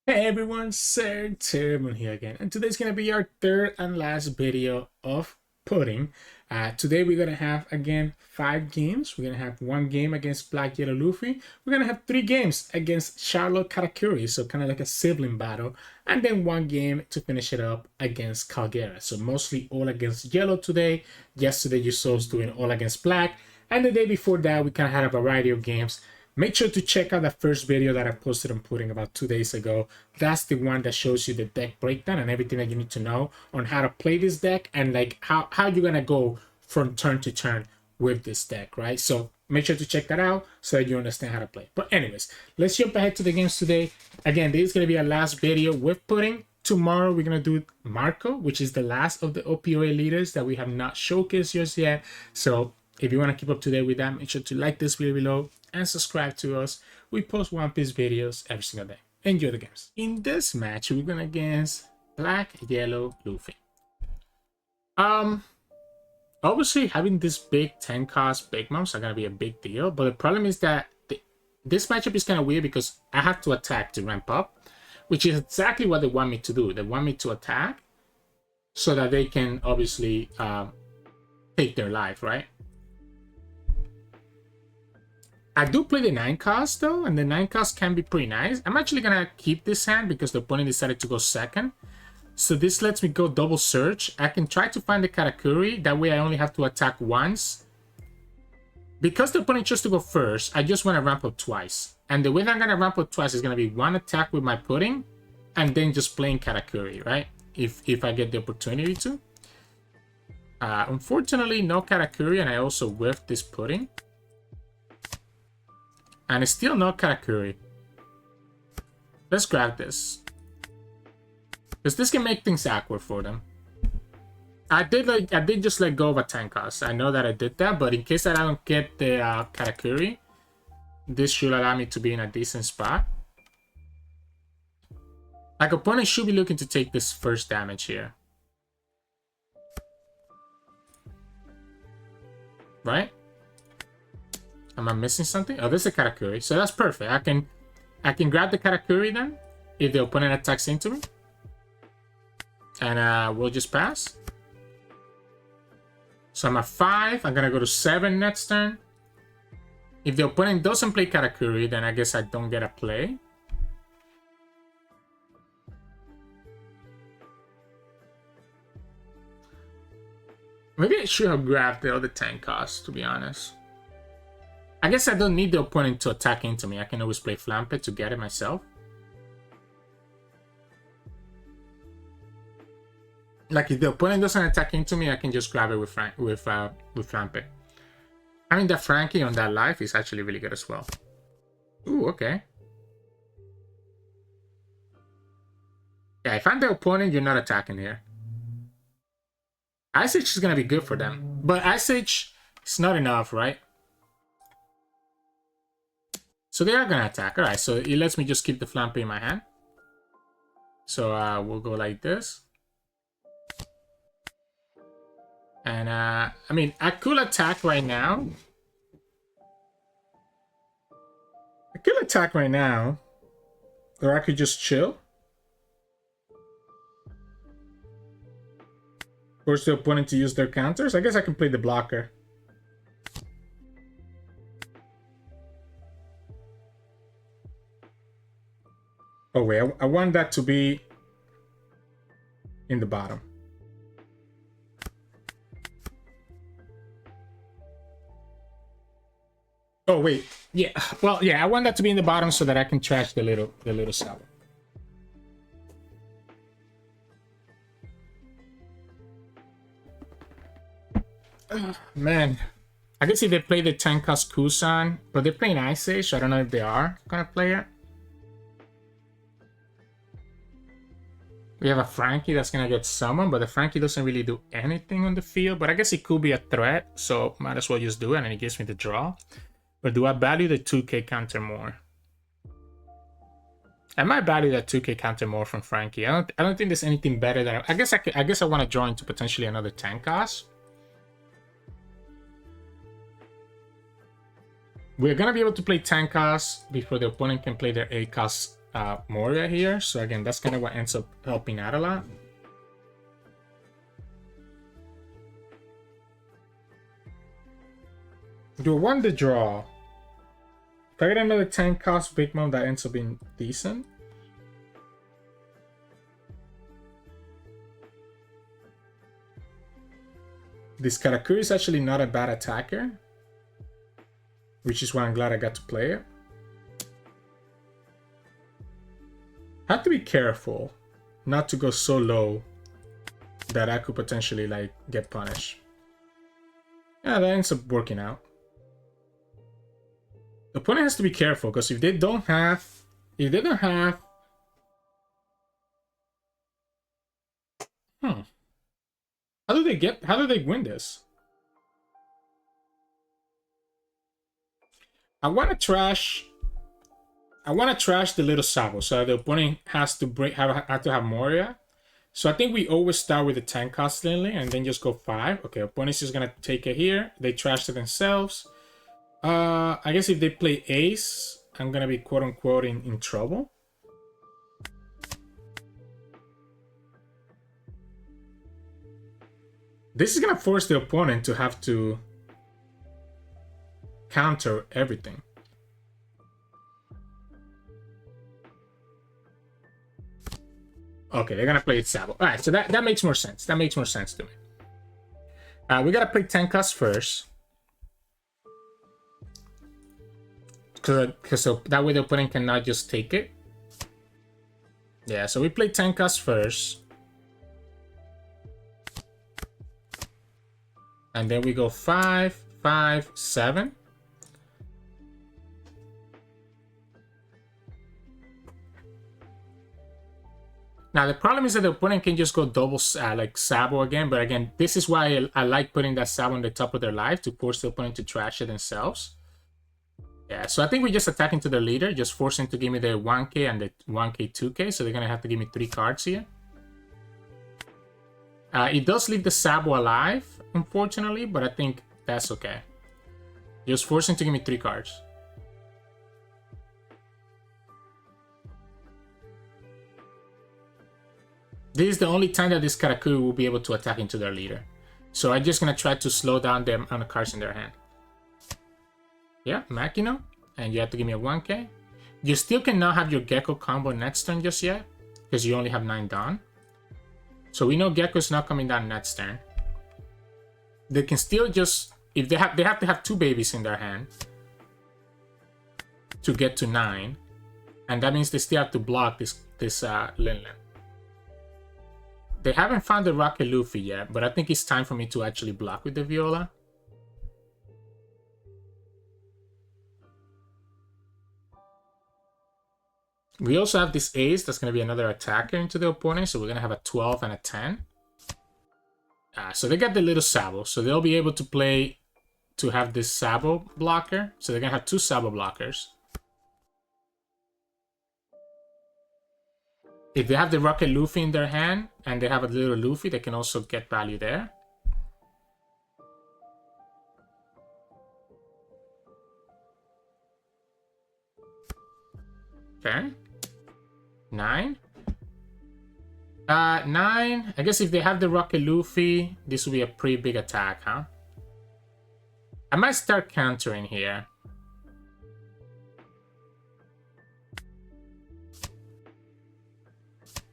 Hey everyone, Sirturmund here again, and today's gonna be our third and last video of pudding. Today we're gonna have again 5 games. We're gonna have 1 game against Black Yellow Luffy. We're gonna have 3 games against Charlotte Katakuri, so kind of like a sibling battle, and then 1 game to finish it up against Kalgara. So mostly all against Yellow today. Yesterday you saw us doing all against Black, and the day before that we kind of had a variety of games. Make sure to check out that first video that I posted on pudding about 2 days ago. That's the one that shows you the deck breakdown and everything that you need to know on how to play this deck and like how you're gonna go from turn to turn with this deck, right? So make sure to check that out so that you understand how to play. But anyways, let's jump ahead to the games today. Again, this is gonna be our last video with pudding. Tomorrow we're gonna do Marco, which is the last of the OP08 leaders that we have not showcased just yet. So if you want to keep up to date with that, make sure to like this video below and subscribe to us. We post One Piece videos every single day. Enjoy the games. In this match, we're going against Black Yellow Luffy. Obviously having this big 10 cost big moms are gonna be a big deal, but the problem is that this matchup is kind of weird because I have to attack to ramp up, which is exactly what they want me to do. They want me to attack so that they can obviously take their life, right? I do play the 9 cost though, and the 9 cost can be pretty nice. I'm actually gonna keep this hand because the opponent decided to go second. So this lets me go double search. I can try to find the Katakuri. That way I only have to attack once. Because the opponent chose to go first, I just want to ramp up twice. And the way that I'm gonna ramp up twice is gonna be 1 attack with my pudding, and then just playing Katakuri, right? If I get the opportunity to. Unfortunately, no Katakuri, and I also whiffed this pudding. And it's still no Katakuri. Let's grab this. Because this can make things awkward for them. I did just let go of a 10 cost. I know that I did that, but in case I don't get the Katakuri, this should allow me to be in a decent spot. Like, opponent should be looking to take this first damage here. Right? Am I missing something? Oh, there's a Katakuri. So that's perfect. I can grab the Katakuri then if the opponent attacks into me. And we'll just pass. So I'm at 5. I'm gonna go to 7 next turn. If the opponent doesn't play Katakuri, then I guess I don't get a play. Maybe I should have grabbed the other 10 cost, to be honest. I guess I don't need the opponent to attack into me. I can always play Flampe to get it myself. Like, if the opponent doesn't attack into me, I can just grab it with Flampe. I mean, that Franky on that life is actually really good as well. Ooh, okay. Yeah, if I'm the opponent, you're not attacking here. Ice Age is gonna be good for them. But Ice Age is not enough, right? So they are gonna attack. Alright, so it lets me just keep the Flampe in my hand. So we'll go like this. And I mean, I could attack right now. Or I could just chill. Force the opponent to use their counters. I guess I can play the blocker. Oh wait, I want that to be in the bottom. Oh wait, yeah. Well, yeah, I want that to be in the bottom so that I can trash the little salad. Man, I guess if they play the 10 cost Kusan, but they're playing Ice Age, so I don't know if they are gonna play it. We have a Franky that's gonna get summoned, but the Franky doesn't really do anything on the field. But I guess it could be a threat, so might as well just do it, and it gives me the draw. But do I value the 2k counter more? I might value that 2k counter more from Franky. I don't think there's anything better than I guess I want to draw into potentially another 10 cost. We're gonna be able to play 10 costs before the opponent can play their 8 costs Moria here. So again, that's kind of what ends up helping out a lot. Do one to draw. If I get another 10 cost Big Mom, that ends up being decent. This Katakuri is actually not a bad attacker, which is why I'm glad I got to play it. Have to be careful not to go so low that I could potentially like get punished. Yeah, that ends up working out. The opponent has to be careful because if they don't have, how do they win this? I want to trash the little Sabo, so the opponent has to have to have Moria. So I think we always start with the 10 cost Linlin and then just go 5. Okay, opponent's just gonna take it here. They trash it themselves. I guess if they play Ace, I'm gonna be quote unquote in trouble. This is gonna force the opponent to have to counter everything. Okay, they're gonna play it Sabo. Alright, so that makes more sense. That makes more sense to me. We gotta play 10 cost first. Because so that way the opponent cannot just take it. Yeah, so we play 10 cost first. And then we go 5, 5, 7. Now the problem is that the opponent can just go double like Sabo again, but again, this is why I like putting that Sabo on the top of their life to force the opponent to trash it themselves. Yeah, so I think we just attack into their leader, just forcing to give me the 1k and the 1k, 2k, so they're gonna have to give me 3 cards here. It does leave the Sabo alive, unfortunately, but I think that's okay. Just forcing to give me 3 cards. This is the only time that this Katakuri will be able to attack into their leader. So I'm just gonna try to slow down the amount of cards in their hand. Yeah, Makino, and you have to give me a 1k. You still cannot have your Gecko combo next turn just yet, because you only have 9 Dawn. So we know Gecko's not coming down next turn. They can still just, if they have to have 2 babies in their hand to get to 9, and that means they still have to block this Linlin. They haven't found the Rocket Luffy yet, but I think it's time for me to actually block with the Viola. We also have this Ace that's going to be another attacker into the opponent, so we're going to have a 12 and a 10. So they got the little Sabo, so they'll be able to play to have this Sabo blocker. So they're going to have 2 Sabo blockers. If they have the Rocket Luffy in their hand, and they have a little Luffy, they can also get value there. Okay. 9. 9. I guess if they have the Rocket Luffy, this will be a pretty big attack, huh? I might start countering here.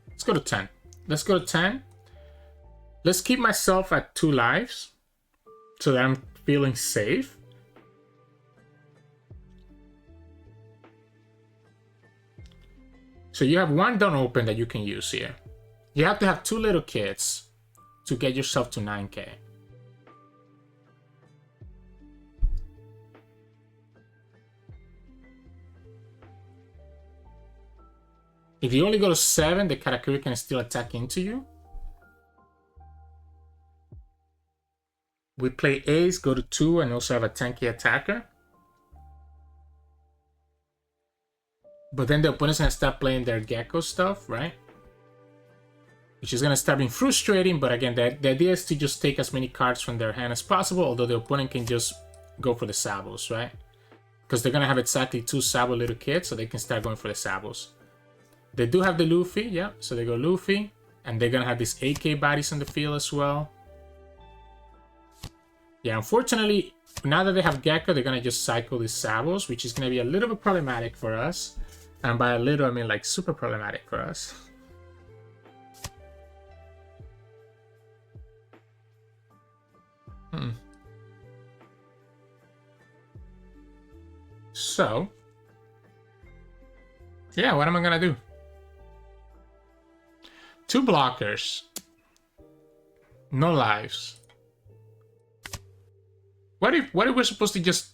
Let's go to 10. Let's go to 10. Let's keep myself at 2 lives so that I'm feeling safe. So you have 1 Dawn open that you can use here. You have to have 2 little kids to get yourself to 9k. If you only go to 7, the Katakuri can still attack into you. We play Ace, go to 2, and also have a 10k attacker. But then the opponent's gonna start playing their Gecko stuff, right? Which is gonna start being frustrating, but again, the idea is to just take as many cards from their hand as possible, although the opponent can just go for the Sabos, right? Because they're gonna have exactly 2 Sabo little kids, so they can start going for the Sabos. They do have the Luffy, yeah. So they go Luffy. And they're going to have these AK bodies on the field as well. Yeah, unfortunately, now that they have Gecko, they're going to just cycle these Sabos, which is going to be a little bit problematic for us. And by a little, I mean like super problematic for us. So, yeah, what am I going to do? 2 blockers. No lives. What if we're supposed to just...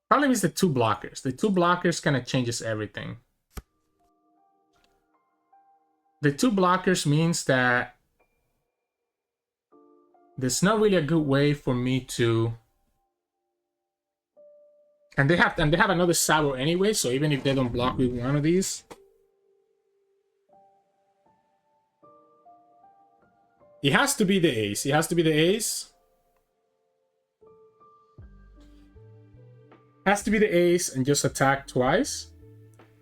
Problem is the 2 blockers. The 2 blockers kind of changes everything. The 2 blockers means that there's not really a good way for me to... And they have another Sabo anyway, so even if they don't block with one of these... It has to be the ace. It has to be the ace. Has to be the ace and just attack twice.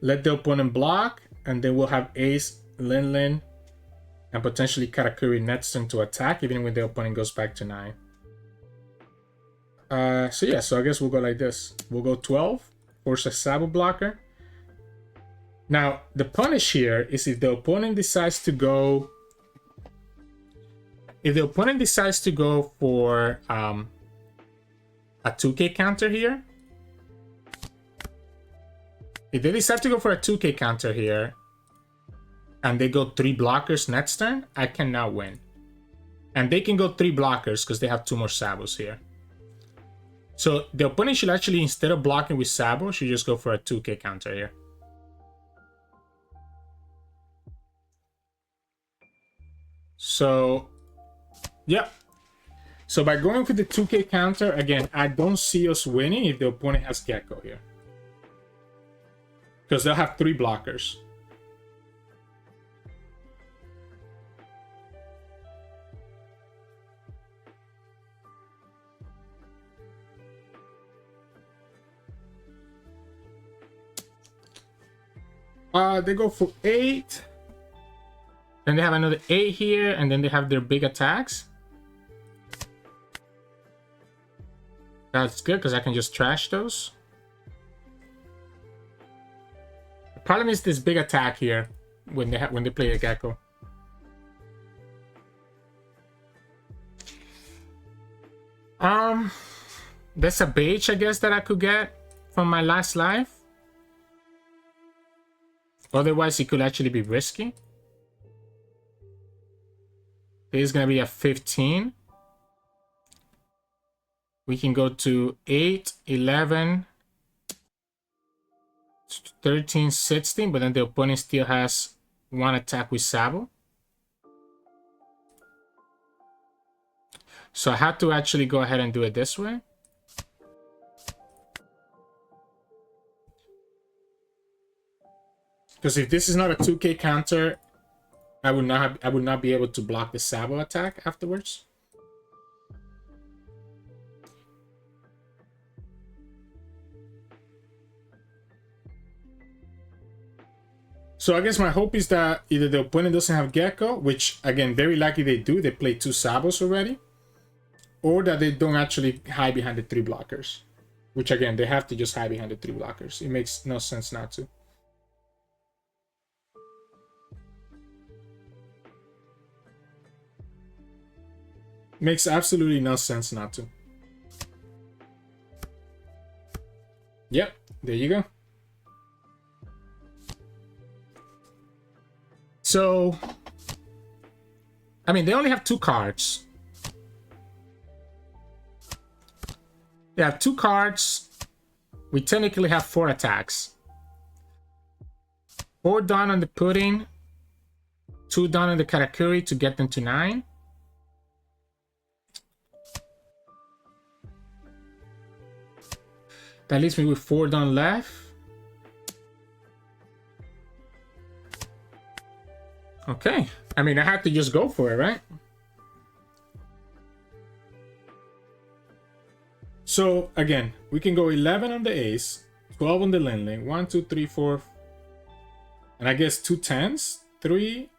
Let the opponent block, and then we'll have ace, Linlin, and potentially Katakuri next turn to attack, even when the opponent goes back to 9. So yeah, so I guess we'll go like this. We'll go 12, force a Sabo blocker. Now, the punish here is if the opponent decides to go... If the opponent decides to go for a 2k counter here, if they decide to go for a 2k counter here, and they go 3 blockers next turn, I can now win. And they can go 3 blockers because they have 2 more Sabos here. So the opponent should actually, instead of blocking with Sabo, should just go for a 2k counter here. So... Yep. So by going for the 2k counter, again, I don't see us winning if the opponent has Gecko here. Because they'll have 3 blockers. They go for 8. Then they have another 8 here, and then they have their big attacks. That's good, because I can just trash those. The problem is this big attack here when they play a Gecko. There's a Bege, I guess, that I could get from my last life. Otherwise, it could actually be risky. This is gonna be a 15. We can go to 8, 11, 13, 16, but then the opponent still has 1 attack with Sabo. So I had to actually go ahead and do it this way. Because if this is not a 2k counter, I would not be able to block the Sabo attack afterwards. So I guess my hope is that either the opponent doesn't have Gecko, which again, very likely they do, they play 2 Sabos already, or that they don't actually hide behind the 3 blockers, which again, they have to just hide behind the 3 blockers. It makes no sense not to. Makes absolutely no sense not to. Yep, there you go. So, I mean, they only have 2 cards. They have 2 cards. We technically have 4 attacks. 4 down on the pudding, 2 down on the Katakuri to get them to 9. That leaves me with 4 down left. Okay. I mean, I have to just go for it, right? So, again, we can go 11 on the ace, 12 on the Linlin. 1, 2, 3, 4. And I guess 2 10s. 3,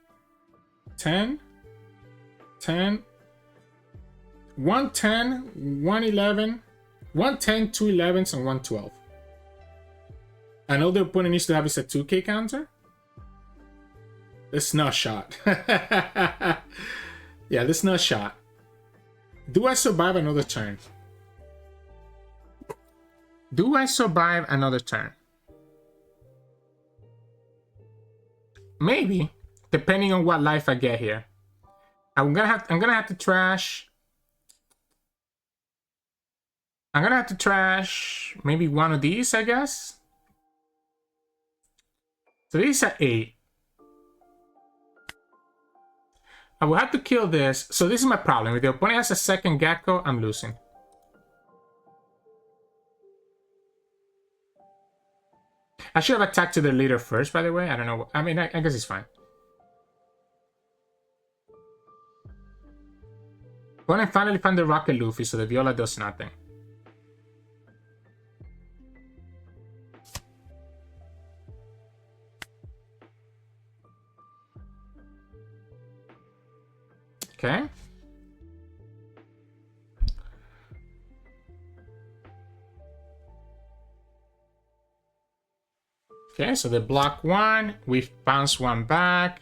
10, 10, 1 10, 1 11, 1 10, 2 11s, and 1 12. I know the opponent needs to have is a 2k counter. It's not shot. Yeah, this is not shot. Do I survive another turn? Do I survive another turn? Maybe, depending on what life I get here. I'm gonna have to trash. I'm gonna have to trash maybe one of these, I guess. So these are 8. I will have to kill this. So this is my problem. If the opponent has a second Gecko, I'm losing. I should have attacked to the leader first, by the way. I don't know. I mean, I guess it's fine. Opponent finally found the Rocket Luffy, so the Viola does nothing. Okay. Okay, so they block 1. We bounce 1 back.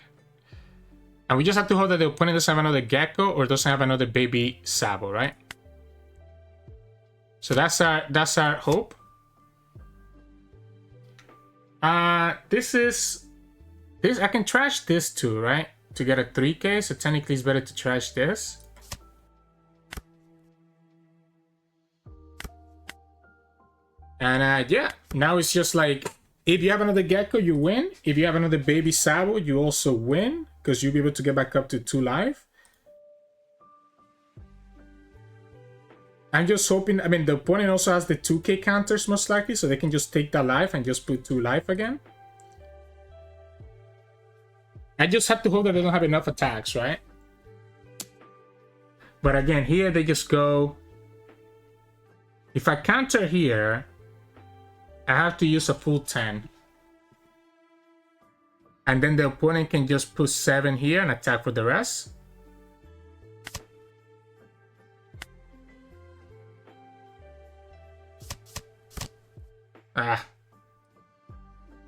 And we just have to hope that the opponent doesn't have another Gecko or doesn't have another baby Sabo, right? So that's our hope. This I can trash this too, right? To get a 3k, so technically it's better to trash this. And yeah, now it's just like, if you have another Gecko, you win. If you have another baby Sabo, you also win, because you'll be able to get back up to 2 life. I'm just hoping, I mean, the opponent also has the 2k counters most likely, so they can just take that life and just put 2 life again. I just have to hope that they don't have enough attacks, right? But again, here they just go... If I counter here, I have to use a full 10. And then the opponent can just put 7 here and attack for the rest. Ah.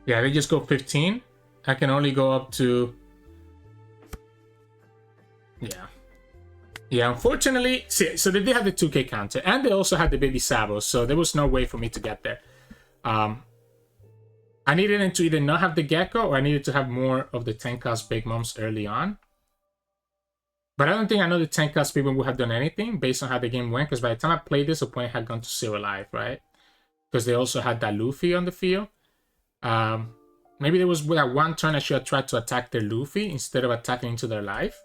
Yeah, they just go 15. I can only go up to... Yeah, unfortunately, see, so they did have the 2k counter, and they also had the baby Sabo, so there was no way for me to get there. I needed them to either not have the Gecko, or I needed to have more of the 10 cost Big Moms early on. But I don't think another 10 cost Big Mom would have done anything based on how the game went, because by the time I played this, opponent had gone to 0 life, right? Because they also had that Luffy on the field. Maybe there was that one turn I should have tried to attack their Luffy instead of attacking into their life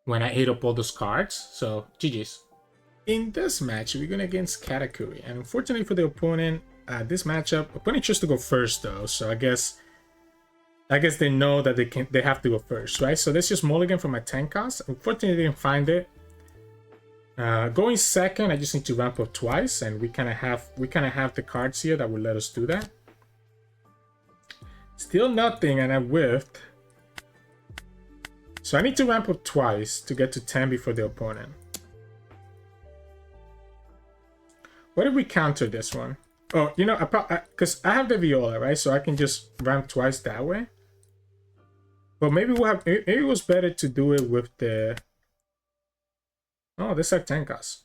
when I ate up all those cards. So, GG's. In this match, we're going against Katakuri. And unfortunately for the opponent, this matchup, opponent chose to go first though. So I guess they know that they have to go first, right? So let's just mulligan for my 10 cost. Unfortunately, I didn't find it. Going second, I just need to ramp up twice, and we kind of have the cards here that will let us do that. Still nothing, and I whiffed. So I need to ramp up twice to get to 10 before the opponent. What if we counter this one? Oh, you know, because I have the Viola, right? So I can just ramp twice that way. But maybe maybe it was better to do it with the... Oh, this is 10 cost.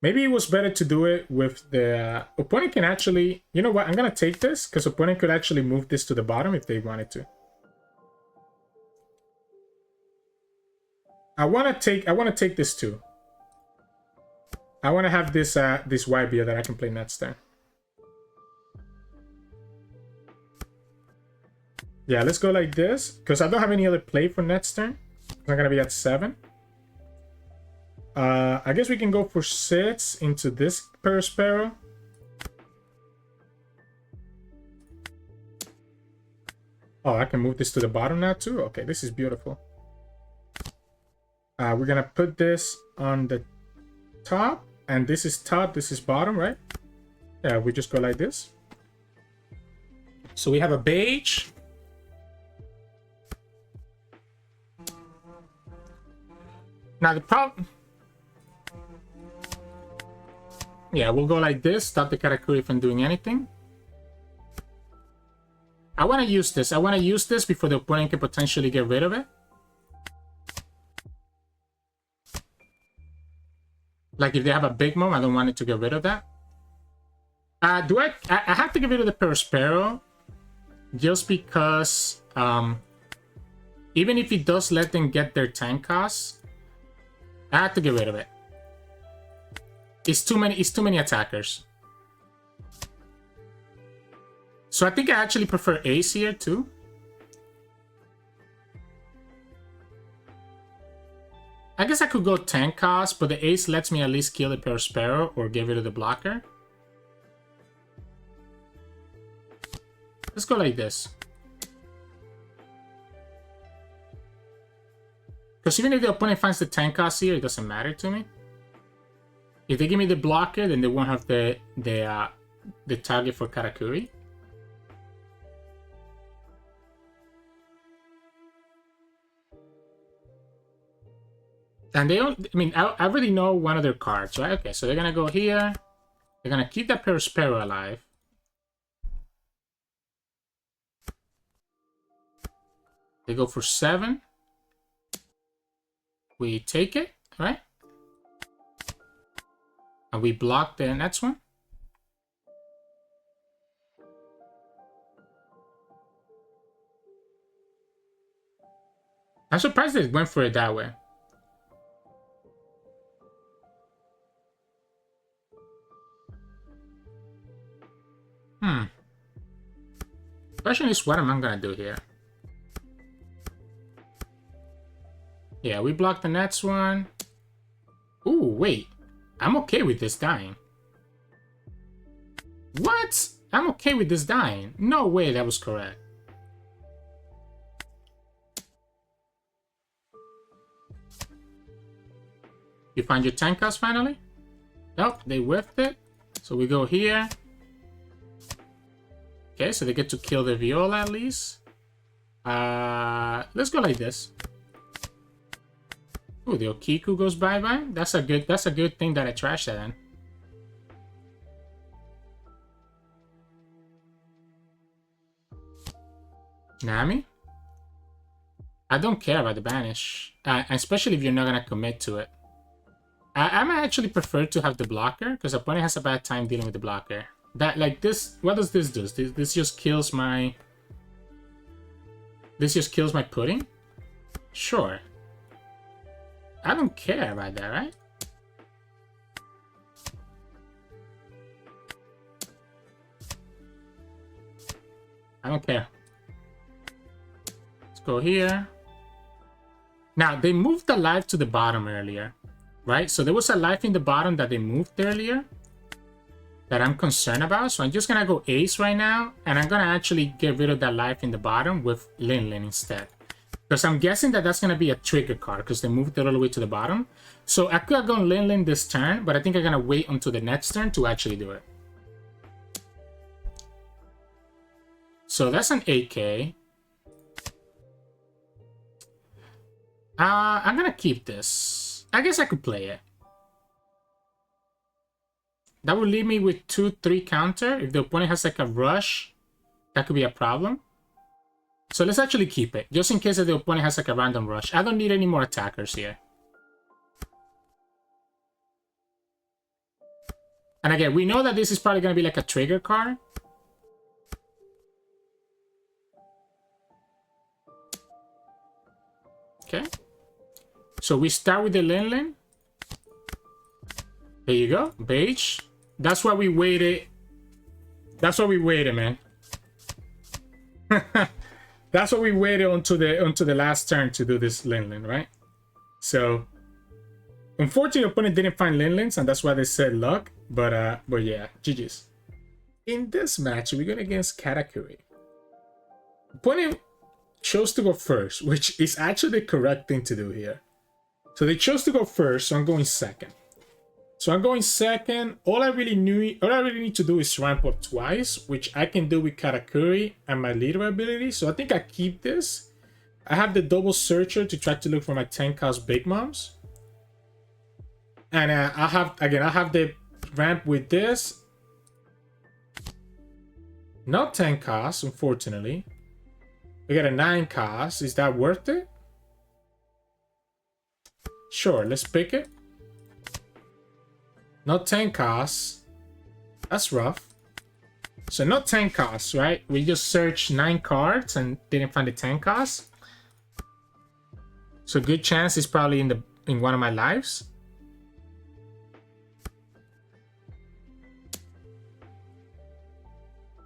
Maybe it was better to do it with the... Opponent can actually... You know what? I'm going to take this, because opponent could actually move this to the bottom if they wanted to. I want to take this too. I want to have this this white beer that I can play next turn. Yeah, let's go like this, because I don't have any other play for next turn. I'm going to be at 7. I guess we can go for 6 into this Perispero. Oh, I can move this to the bottom now too? Okay, this is beautiful. We're gonna put this on the top, and this is top, this is bottom, right? Yeah, we just go like this. So we have a Bege. Now the problem... Yeah, we'll go like this, stop the Katakuri from doing anything. I want to use this. I want to use this before the opponent can potentially get rid of it. Like if they have a big move, I don't want it to get rid of that. I have to get rid of the Perospero just because even if it does let them get their tank costs, I have to get rid of it. It's too many attackers. So I think I actually prefer Ace here too. I guess I could go tank cost, but the Ace lets me at least kill the Perospero or get rid of the blocker. Let's go like this. Because even if the opponent finds the tank cost here, it doesn't matter to me. If they give me the blocker, then they won't have the target for Katakuri. And they don't, I mean, I already know one of their cards, right? Okay, so they're gonna go here. They're gonna keep that Perospero alive. They go for 7. We take it, right? And we block the next one. I'm surprised they went for it that way. Question is, what am I gonna do here? Yeah, we block the next one. Ooh, wait. I'm okay with this dying. What? I'm okay with this dying. No way that was correct. You find your tank house finally? Nope, they whiffed it. So we go here. Okay, so they get to kill the Viola at least. Let's go like this. Ooh, the Okiku goes bye-bye. That's a good thing that I trashed that in. Nami? I don't care about the banish. Especially if you're not gonna commit to it. I might actually prefer to have the blocker, because opponent has a bad time dealing with the blocker. That, like this, what does this do? This just kills my... This just kills my pudding? Sure. I don't care about that, right? I don't care. Let's go here. Now, they moved the life to the bottom earlier, right? So there was a life in the bottom that they moved earlier that I'm concerned about. So I'm just going to go Ace right now, and I'm going to actually get rid of that life in the bottom with Linlin instead. Because I'm guessing that that's going to be a trigger card because they moved it all the way to the bottom. So I could have gone Linlin this turn, but I think I'm going to wait until the next turn to actually do it. So that's an 8k. I'm going to keep this. I guess I could play it. That would leave me with 2-3 counter. If the opponent has like a rush, that could be a problem. So let's actually keep it, just in case that the opponent has like a random rush. I don't need any more attackers here. And again, we know that this is probably going to be like a trigger card. Okay. So we start with the Linlin. There you go, Bege. That's why we waited. That's why we waited, man. That's why we waited until the last turn to do this Linlin, right? So, unfortunately, the opponent didn't find Linlins, and that's why they said luck. But yeah, GG's. In this match, we're going against Katakuri. Opponent chose to go first, which is actually the correct thing to do here. So they chose to go first, so I'm going second. So I'm going second. All I really need to do is ramp up twice, which I can do with Katakuri and my leader ability. So I think I keep this. I have the double searcher to try to look for my 10 cost big moms. And I have the ramp with this. Not 10 costs, unfortunately. We got a 9 cost. Is that worth it? Sure, let's pick it. Not 10 costs. That's rough. So not 10 costs, right? We just searched 9 cards and didn't find the 10 costs. So good chance it's probably in one of my lives.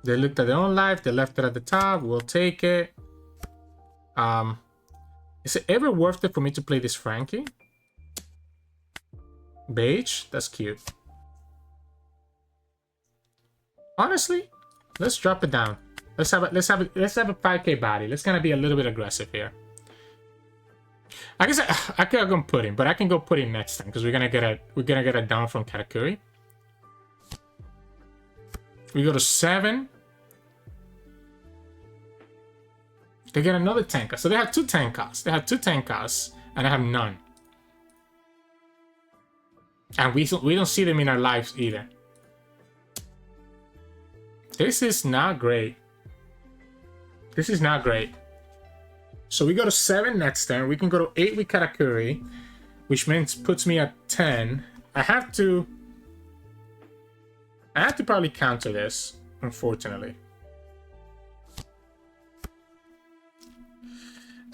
They looked at their own life. They left it at the top. We'll take it. Is it ever worth it for me to play this Franky? Bege? That's cute. Honestly, let's drop it down. Let's have a 5k body. Let's kind of be a little bit aggressive here. I guess I could go Pudding, but I can go Pudding next time because we're gonna get a down from Katakuri. We go to 7. They get another 10 costs. So they have 2 10 costs. They have 2 10 costs, and I have none. And we don't see them in our lives either. This is not great. This is not great. So we go to 7 next turn. We can go to 8 with Katakuri, which means puts me at 10. I have to probably counter this, unfortunately.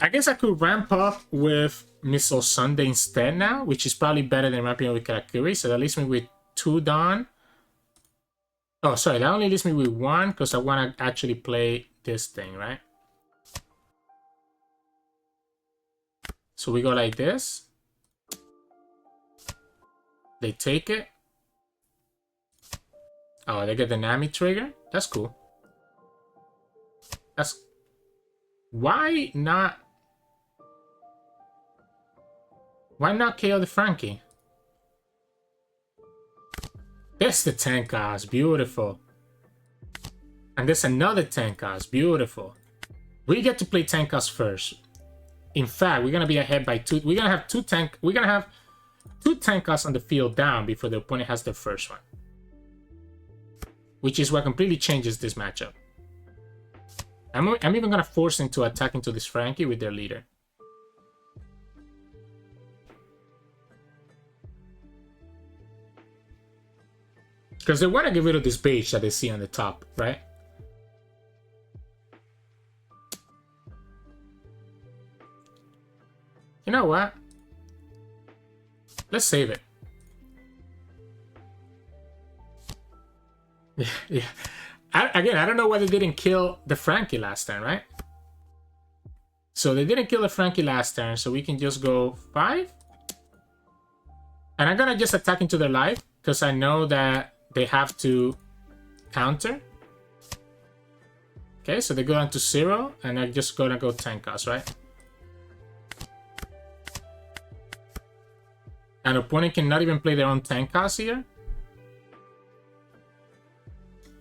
I guess I could ramp up with Missile Sunday instead now, which is probably better than ramping up with Katakuri. So that leaves me with 2 Dawn. Oh, sorry, that only leaves me with 1 because I want to actually play this thing, right? So we go like this. They take it. Oh, they get the Nami trigger? That's cool. That's... Why not KO the Franky? There's the 10 cost. Beautiful. And there's another 10 cost. Beautiful. We get to play 10 cost first. In fact, we're gonna be ahead by 2. We're gonna have 2 10 costs on the field down before the opponent has their first one. Which is what completely changes this matchup. I'm even gonna force them to attack into this Franky with their leader. Because they want to get rid of this Bege that they see on the top, right? You know what? Let's save it. Yeah. Again, I don't know why they didn't kill the Franky last turn, right? So they didn't kill the Franky last turn, so we can just go 5. And I'm gonna just attack into their life, because I know that they have to counter. Okay, so they go down to 0, and they're just gonna go 10 cost, right? An opponent cannot even play their own 10 cost here.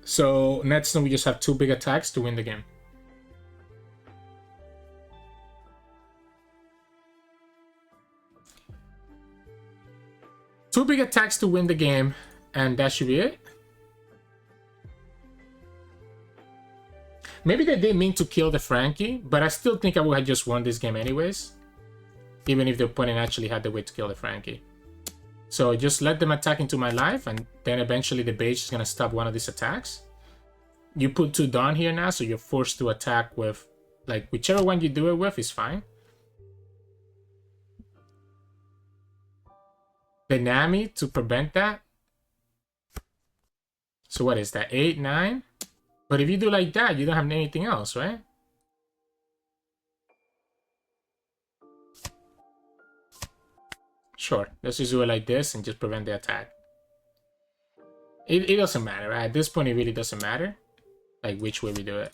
So next turn we just have 2 big attacks to win the game. Two big attacks to win the game, and that should be it. Maybe they didn't mean to kill the Franky, but I still think I would have just won this game anyways. Even if the opponent actually had the way to kill the Franky. So just let them attack into my life, and then eventually the Bege is going to stop one of these attacks. You put 2 Dawn here now, so you're forced to attack with, like, whichever one you do it with is fine. The Nami to prevent that. So what is that? 8, 9? But if you do like that, you don't have anything else, right? Sure, let's just do it like this and just prevent the attack. It doesn't matter, right? At this point, it really doesn't matter. Like, which way we do it.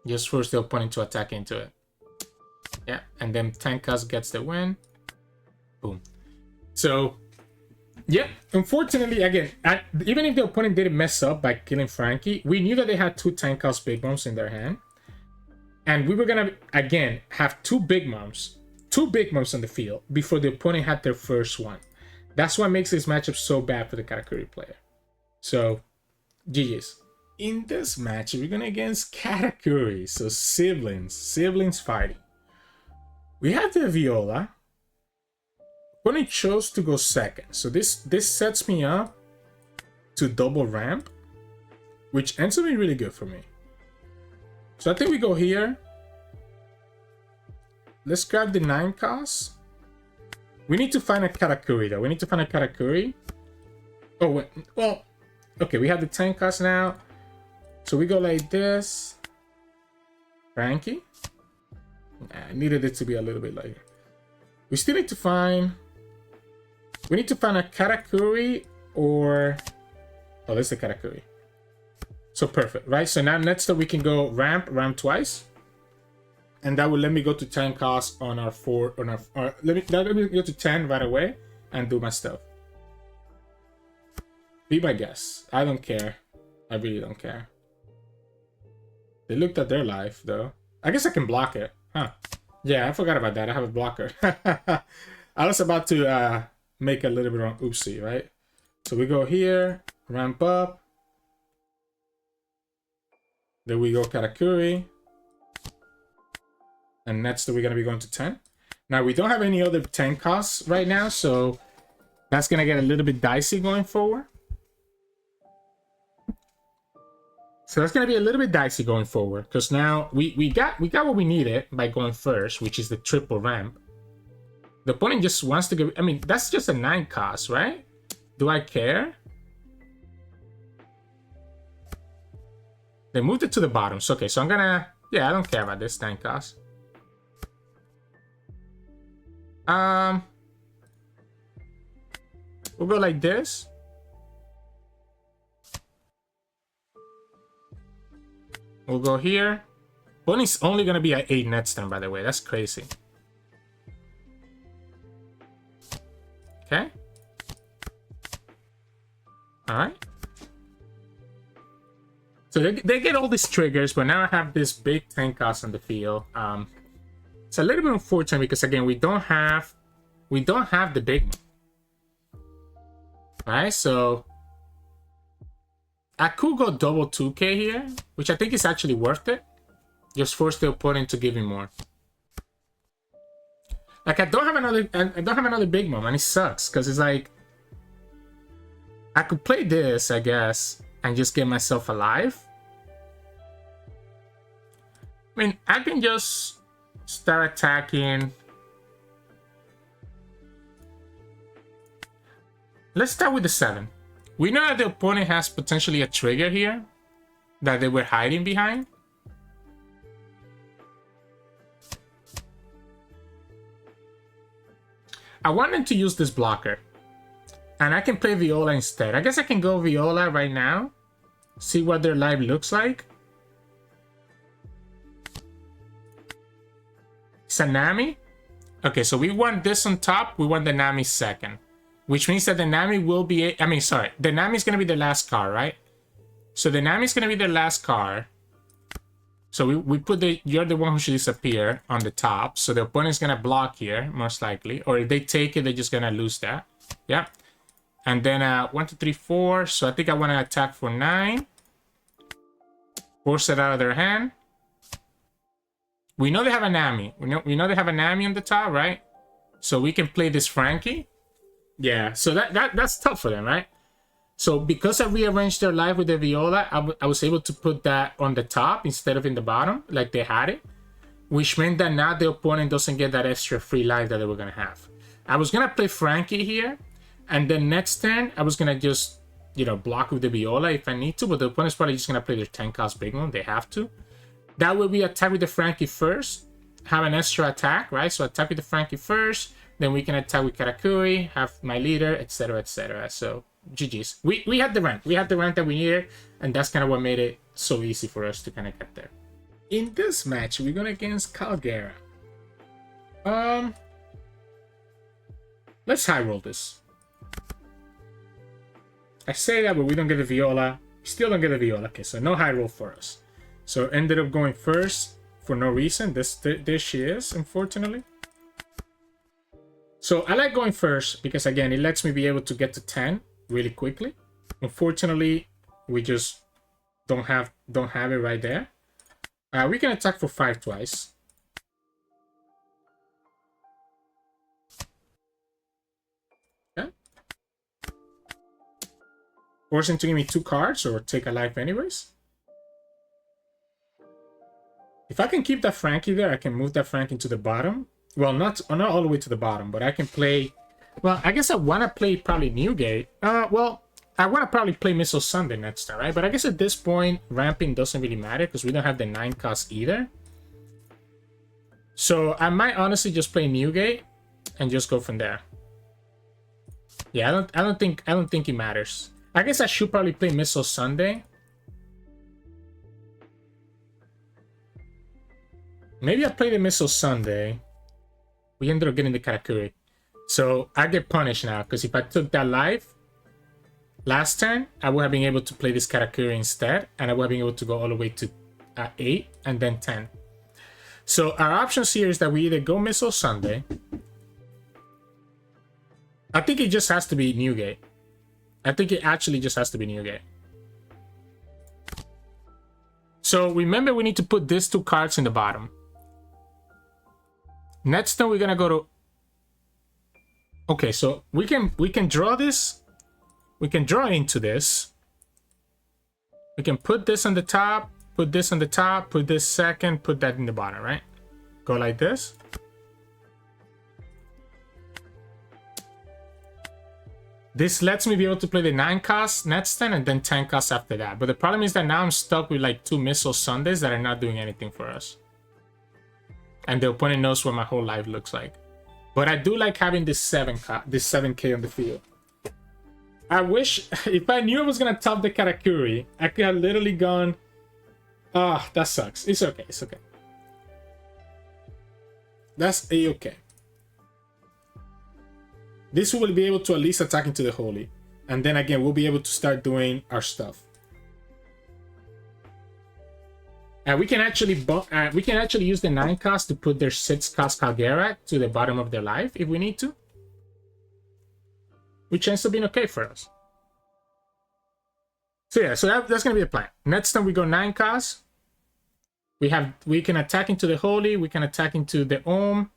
Just force the opponent to attack into it. Yeah, and then Tankas gets the win. Boom. So, yeah, unfortunately, again, even if the opponent didn't mess up by killing Franky, we knew that they had 2 Tankas Big Moms in their hand. And we were going to, again, have 2 Big Moms on the field before the opponent had their first one. That's what makes this matchup so bad for the Katakuri player. So, GG's. In this match, we're going against Katakuri. So, siblings fighting. We have the Viola. Opponent chose to go second. So this sets me up to double ramp, which ends up being really good for me. So I think we go here. Let's grab the 9 cost. We need to find a Katakuri though. We need to find a Katakuri. Oh, wait. Well, okay, we have the 10 cost now. So we go like this. Franky. I needed it to be a little bit lighter. We still need to find... We need to find a Katakuri or... Oh, that's the Katakuri. So perfect, right? So now next up we can go ramp twice. And that will let me go to 10 cost on our 4... let me go to 10 right away and do my stuff. Be my guest. I don't care. I really don't care. They looked at their life, though. I guess I can block it. Huh. Yeah, I forgot about that. I have a blocker. I was about to make a little bit of an oopsie, right? So we go here, ramp up. Then we go Katakuri. And next we're going to be going to 10. Now, we don't have any other 10 costs right now, so that's going to get a little bit dicey going forward. So that's going to be a little bit dicey going forward, because now we got what we needed by going first, which is the triple ramp. The opponent just wants to go... I mean, that's just a 9 cost, right? Do I care? They moved it to the bottom. So, okay, so I'm going to... Yeah, I don't care about this 9 cost. We'll go like this. We'll go here. Bonnie's only going to be at 8 next turn, by the way. That's crazy. Okay. Alright. So they get all these triggers, but now I have this big 10 cost on the field. It's a little bit unfortunate because, again, we don't have the big one. Alright, so... I could go double 2k here, which I think is actually worth it. Just force the opponent to give me more. Like I don't have another big mom, and it sucks because it's like I could play this, I guess, and just get myself alive. I mean, I can just start attacking. Let's start with the 7. We know that the opponent has potentially a trigger here that they were hiding behind. I want them to use this blocker. And I can play Viola instead. I guess I can go Viola right now. See what their life looks like. It's a Nami. Okay, so we want this on top. We want the Nami second. Which means that the Nami will be... the Nami is going to be the last card, right? So the Nami is going to be the last card. So we put the... You're the one who should disappear on the top. So the opponent's going to block here, most likely. Or if they take it, they're just going to lose that. Yeah. And then 1, 2, 3, 4. So I think I want to attack for 9. Force it out of their hand. We know they have a Nami. We know they have a Nami on the top, right? So we can play this Franky. Yeah, so that's tough for them, right? So because I rearranged their life with the Viola, I was able to put that on the top instead of in the bottom, like they had it. Which meant that now the opponent doesn't get that extra free life that they were going to have. I was going to play Franky here, and then next turn, I was going to just, you know, block with the Viola if I need to, but the opponent's probably just going to play their 10 cost big one. They have to. That way we attack with the Franky first, have an extra attack, right? So attack with the Franky first. Then we can attack with Katakuri, have my leader, etc., etc. So, GG's. We had the rank. We had the rank that we needed, and that's kind of what made it so easy for us to kind of get there. In this match, we're going against Kalgara. Let's high roll this. I say that, but we don't get the Viola. We still don't get the Viola. Okay, so no high roll for us. So ended up going first for no reason. There she is, unfortunately. So I like going first because, again, it lets me be able to get to 10 really quickly. Unfortunately, we just don't have it right there. We can attack for 5 twice. Okay. Force him to give me 2 cards or take a life anyways. If I can keep that Franky there, I can move that Franky to the bottom. Well, not all the way to the bottom, but I can play... Well, I guess I want to play probably Newgate. Well, I want to probably play Missile Sunday next time, right? But I guess at this point, ramping doesn't really matter because we don't have the 9 cost either. So I might honestly just play Newgate and just go from there. Yeah, I don't think it matters. I guess I should probably play Missile Sunday. Maybe I play the Missile Sunday. We ended up getting the Katakuri. So I get punished now, because if I took that life last turn, I would have been able to play this Katakuri instead, and I would have been able to go all the way to 8 and then 10. So our options here is that we either go Missile Sunday. I think it just has to be Newgate. I think it actually just has to be Newgate. So remember, we need to put these 2 cards in the bottom. Next turn, we're gonna go to... Okay, so we can draw this. We can draw into this. We can put this on the top, put this on the top, put this second, put that in the bottom, right? Go like this. This lets me be able to play the 9 cost next turn and then 10 costs after that. But the problem is that now I'm stuck with like 2 Missile Sundays that are not doing anything for us. And the opponent knows what my whole life looks like. But I do like having this 7k on the field. I wish, if I knew I was going to top the Katakuri, I could have literally gone... Ah, that sucks. It's okay, it's okay. That's a-okay. This will be able to at least attack into the Holy. And then again, we'll be able to start doing our stuff. We can actually use the 9 cost to put their 6 cost Kalgara to the bottom of their life if we need to. Which ends up being okay for us. So yeah, so that's gonna be the plan. Next time we go 9 cost. We can attack into the Holy, we can attack into the Ohm.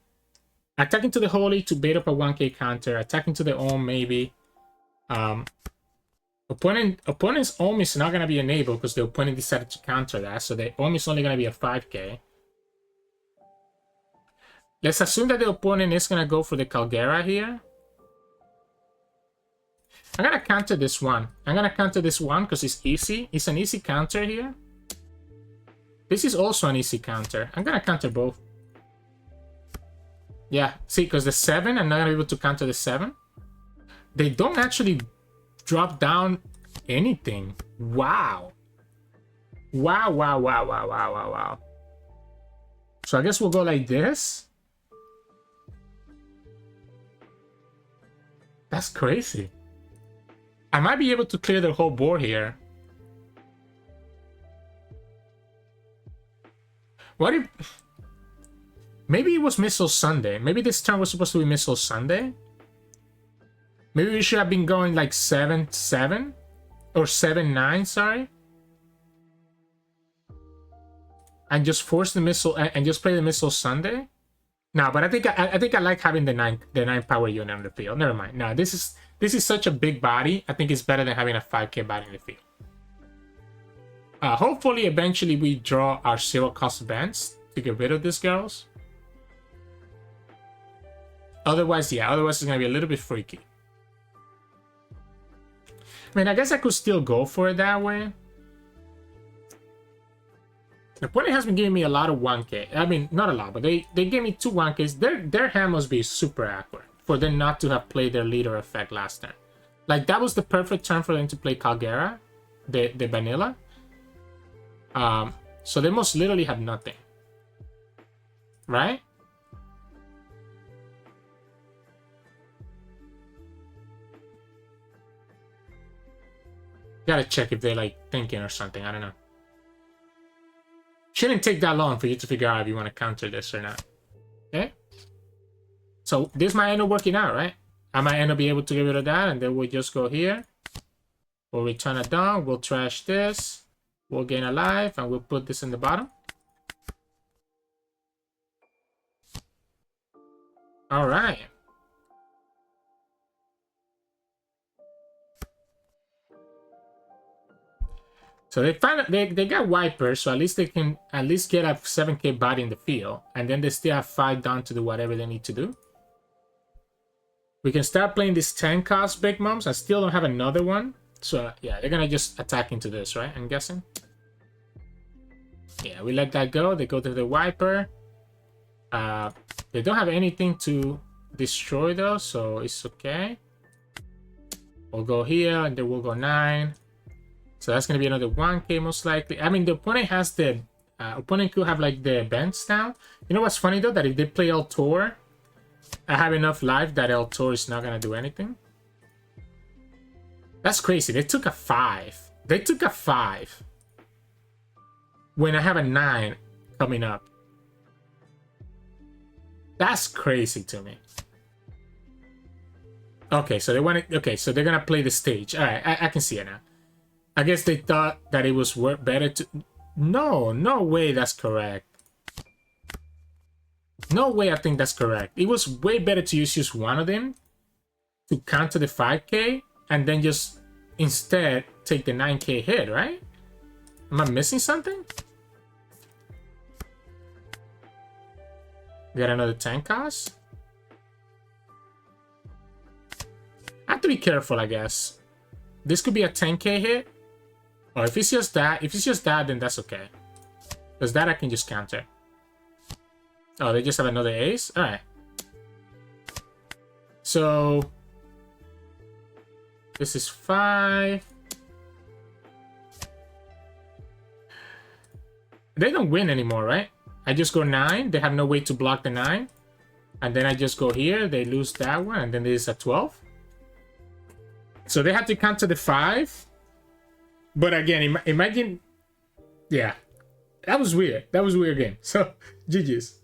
Attack into the Holy to bait up a 1k counter. Attack into the Ohm maybe. Opponent's Ohm is not going to be enabled because the opponent decided to counter that. So the Ohm is only going to be a 5k. Let's assume that the opponent is going to go for the Kalgara here. I'm going to counter this one. I'm going to counter this one because it's easy. It's an easy counter here. This is also an easy counter. I'm going to counter both. Yeah, see, because the 7, I'm not going to be able to counter the 7. They don't actually drop down anything. Wow. Wow. So I guess we'll go like this. That's crazy. I might be able to clear the whole board here. What if... Maybe it was Missile Sunday. Maybe this turn was supposed to be Missile Sunday. Maybe we should have been going like 7-7 or 7-9, sorry. And just force the missile and just play the Missile Sunday. No, but I think I like having the 9 power unit on the field. Never mind. No, this is such a big body. I think it's better than having a 5k body in the field. Hopefully, eventually we draw our 0 cost bands to get rid of these girls. Otherwise, yeah. Otherwise, it's gonna be a little bit freaky. I mean, I guess I could still go for it that way. The opponent has been giving me a lot of 1k. I mean, not a lot, but they gave me 2 1ks. Their hand must be super awkward for them not to have played their leader effect last turn. Like, that was the perfect turn for them to play Kalgara, the vanilla. So they must literally have nothing. Right? Gotta check if they're like thinking or something. I don't know. Shouldn't take that long for you to figure out if you want to counter this or not. Okay? So this might end up working out, right? I might end up being able to get rid of that, and then we'll just go here. We'll return a down. We'll trash this. We'll gain a life, and we'll put this in the bottom. All right. So they got wipers, so at least they can at least get a 7k body in the field, and then they still have 5 down to do whatever they need to do. We can start playing these 10 cost big moms. I still don't have another one, so yeah, they're gonna just attack into this, right? I'm guessing. Yeah, we let that go. They go to the wiper. They don't have anything to destroy though, so it's okay. We'll go here, and then we'll go 9. So that's going to be another 1k most likely. I mean, the opponent has the... opponent could have, like, the bends down. You know what's funny, though? That if they play El Tor, I have enough life that El Tor is not going to do anything. That's crazy. They took a 5. They took a 5. When I have a 9 coming up. That's crazy to me. Okay, so they want to... Okay, so they're going to play the stage. All right, I can see it now. I guess they thought that it was better to... No, no way that's correct. No way I think that's correct. It was way better to use just one of them to counter the 5k and then just instead take the 9k hit, right? Am I missing something? Got another 10 cost? I have to be careful, I guess. This could be a 10k hit. Or if it's just that, then that's okay. Because that I can just counter. Oh, they just have another ace? Alright. So... This is 5. They don't win anymore, right? I just go 9. They have no way to block the 9. And then I just go here. They lose that one. And then there's a 12. So they have to counter the 5. But again, imagine... Yeah. That was weird. That was a weird game. So, GG's.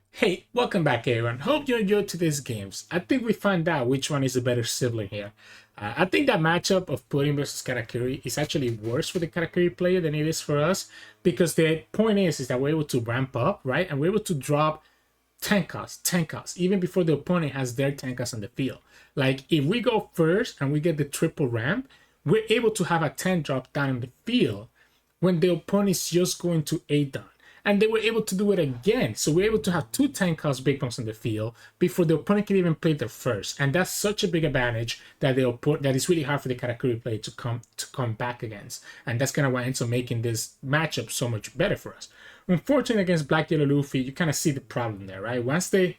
Hey, welcome back, everyone. Hope you enjoyed today's games. I think we found out which one is the better sibling here. I think that matchup of Pudding versus Katakuri is actually worse for the Katakuri player than it is for us. Because the point is that we're able to ramp up, right? And we're able to drop 10 costs, even before the opponent has their 10 costs on the field. Like, if we go first and we get the triple ramp, we're able to have a 10 drop down in the field when the opponent is just going to 8 down. And they were able to do it again. So we're able to have 2 10 cost big bombs in the field before the opponent can even play their first. And that's such a big advantage that that is really hard for the Katakuri player to come back against. And that's kind of what ends up making this matchup so much better for us. Unfortunately, against Black Yellow Luffy, you kind of see the problem there, right? Once they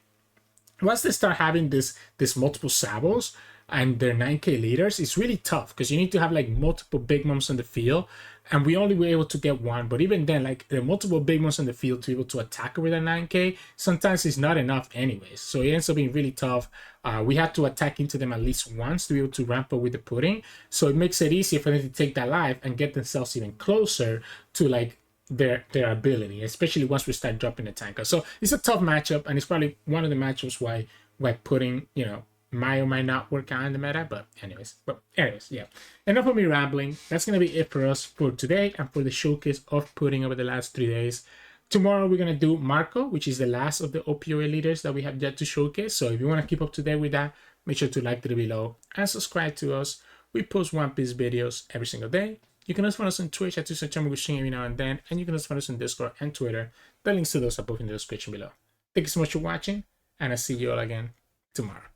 start having this multiple sabos and their 9k leaders, it's really tough because you need to have like multiple big moms in the field, and we only were able to get one. But even then, like the multiple big moms in the field to be able to attack her with a 9k, sometimes it's not enough anyways. So it ends up being really tough. We had to attack into them at least once to be able to ramp up with the pudding. So it makes it easier for them to take that life and get themselves even closer to like their ability, especially once we start dropping the tanker. So it's a tough matchup, and it's probably one of the matchups why pudding, you know, might or might not work out in the meta. But anyways, yeah, enough of me rambling. That's gonna be it for us for today and for the showcase of pudding over the last 3 days. Tomorrow we're gonna do Marco, which is the last of the OP08 leaders that we have yet to showcase. So if you want to keep up to date with that, make sure to like the video below and subscribe to us. We post One Piece videos every single day. You can also find us on Twitch at Sirturmund every now and then, and you can also find us on Discord and Twitter. The links to those are both in the description below. Thank you so much for watching, and I'll see you all again tomorrow.